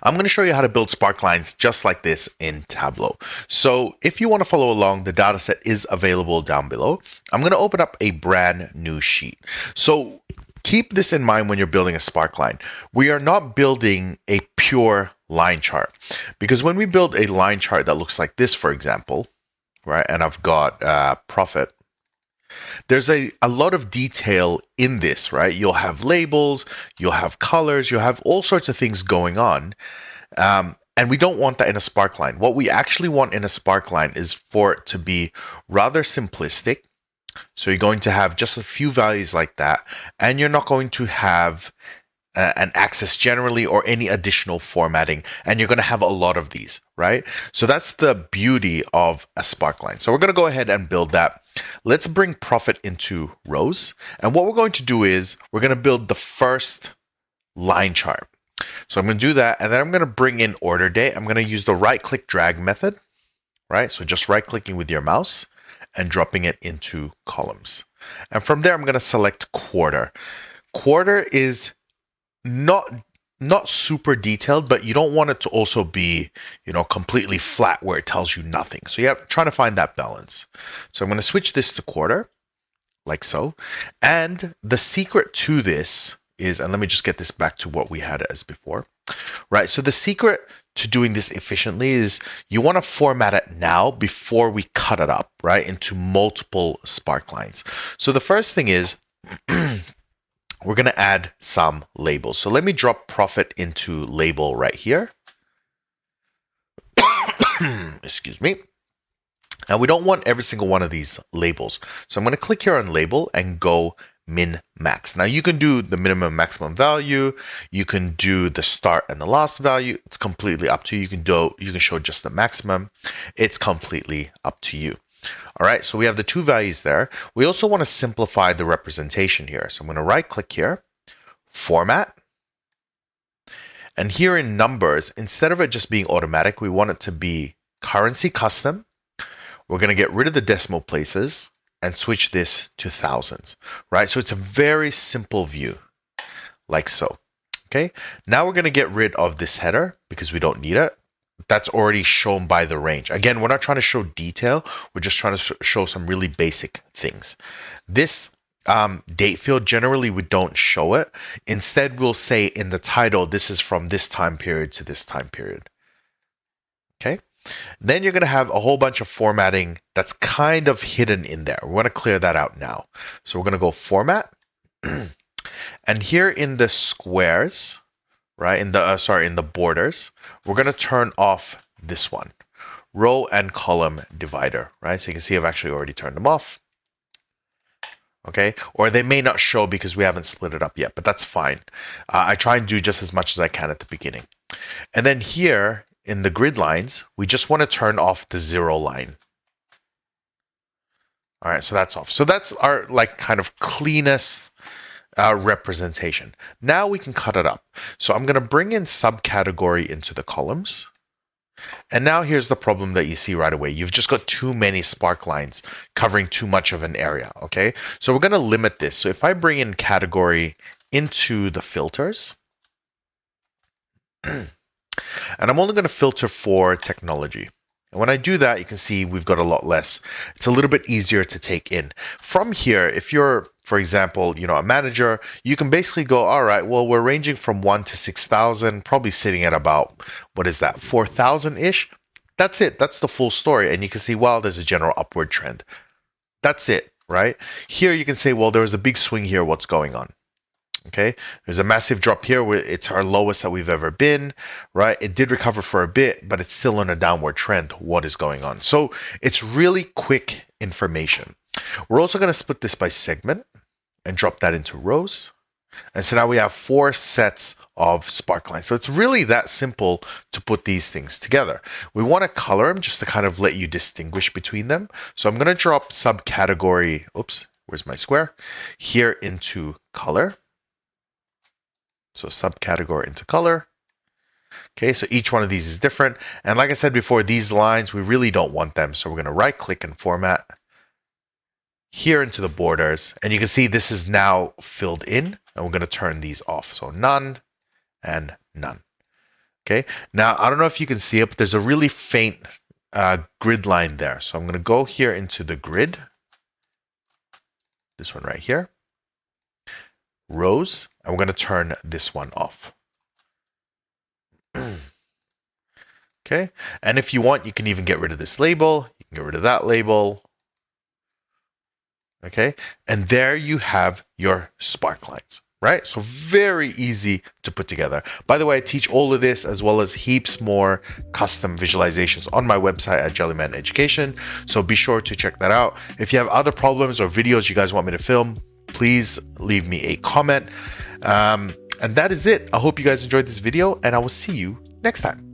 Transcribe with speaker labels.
Speaker 1: I'm going to show you how to build Sparklines just like this in Tableau. So if you want to follow along, the dataset is available down below. I'm going to open up a brand new sheet. So keep this in mind when you're building a Sparkline. We are not building a pure line chart, because when we build a line chart that looks like this, for example, right, and I've got profit, there's a lot of detail in this, right? You'll have labels, you'll have colors, you'll have all sorts of things going on. And we don't want that in a Sparkline. What we actually want in a Sparkline is for it to be rather simplistic. So you're going to have just a few values like that, and you're not going to have an access generally or any additional formatting, and you're going to have a lot of these, right? So that's the beauty of a Sparkline. So we're going to go ahead and build that. Let's bring profit into rows, and what we're going to do is we're going to build the first line chart. So I'm going to do that, and then I'm going to bring in order date. I'm going to use the right click drag method, right? So just right clicking with your mouse and dropping it into columns. And from there, I'm going to select quarter. Quarter is not super detailed, but you don't want it to also be, completely flat where it tells you nothing. So you're trying to find that balance. So I'm going to switch this to quarter, like so. And the secret to this is, and let me just get this back to what we had as before, right? So the secret to doing this efficiently is you want to format it now before we cut it up, right, into multiple Sparklines. So the first thing is we're going to add some labels. So let me drop profit into label right here. Excuse me. And we don't want every single one of these labels. So I'm going to click here on label and go min max. Now you can do the minimum maximum value. You can do the start and the last value. It's completely up to you. You can show just the maximum. It's completely up to you. All right, so we have the two values there. We also want to simplify the representation here. So I'm going to right click here, format. And here in numbers, instead of it just being automatic, we want it to be currency custom. We're going to get rid of the decimal places and switch this to thousands, right? So it's a very simple view, like so. Okay, now we're going to get rid of this header because we don't need it. That's already shown by the range. Again, we're not trying to show detail. We're just trying to show some really basic things. This date field, generally we don't show it. Instead, we'll say in the title, this is from this time period to this time period. Okay. Then you're going to have a whole bunch of formatting that's kind of hidden in there. We want to clear that out now. So we're going to go format. And here in the squares, right, in the borders, we're going to turn off this one, row and column divider, right? So you can see I've actually already turned them off. Okay, or they may not show because we haven't split it up yet, but that's fine. I try and do just as much as I can at the beginning. And then here in the grid lines, we just want to turn off the 0 line. All right, so that's off. So that's our kind of cleanest representation. Now we can cut it up. So I'm going to bring in subcategory into the columns. And now here's the problem that you see right away. You've just got too many Sparklines covering too much of an area, okay? So we're going to limit this. So if I bring in category into the filters, and I'm only going to filter for technology. And when I do that, you can see we've got a lot less. It's a little bit easier to take in. From here, if you're, for example, a manager, you can basically go, all right, well, we're ranging from 1 to 6,000, probably sitting at about, 4,000-ish. That's it. That's the full story. And you can see, well, there's a general upward trend. That's it, right? Here you can say, well, there was a big swing here. What's going on? Okay, there's a massive drop here where it's our lowest that we've ever been, right? It did recover for a bit, but it's still on a downward trend. What is going on? So it's really quick information. We're also going to split this by segment and drop that into rows. And so now we have 4 sets of Sparklines. So it's really that simple to put these things together. We want to color them just to kind of let you distinguish between them. So I'm going to drop subcategory, where's my square? Here into color. So subcategory into color. Okay, so each one of these is different. And like I said before, these lines, we really don't want them. So we're going to right click and format here into the borders. And you can see this is now filled in, and we're going to turn these off. So none and none. Okay, now I don't know if you can see it, but there's a really faint grid line there. So I'm going to go here into the grid, this one right here, rows. I'm going to turn this one off. Okay, and if you want, you can even get rid of this label. You can get rid of that label. Okay, and there you have your sparklines. Right? So very easy to put together. By the way, I teach all of this as well as heaps more custom visualizations on my website at Jellyman Education. So be sure to check that out. If you have other problems or videos you guys want me to film, please leave me a comment. And that is it. I hope you guys enjoyed this video, and I will see you next time.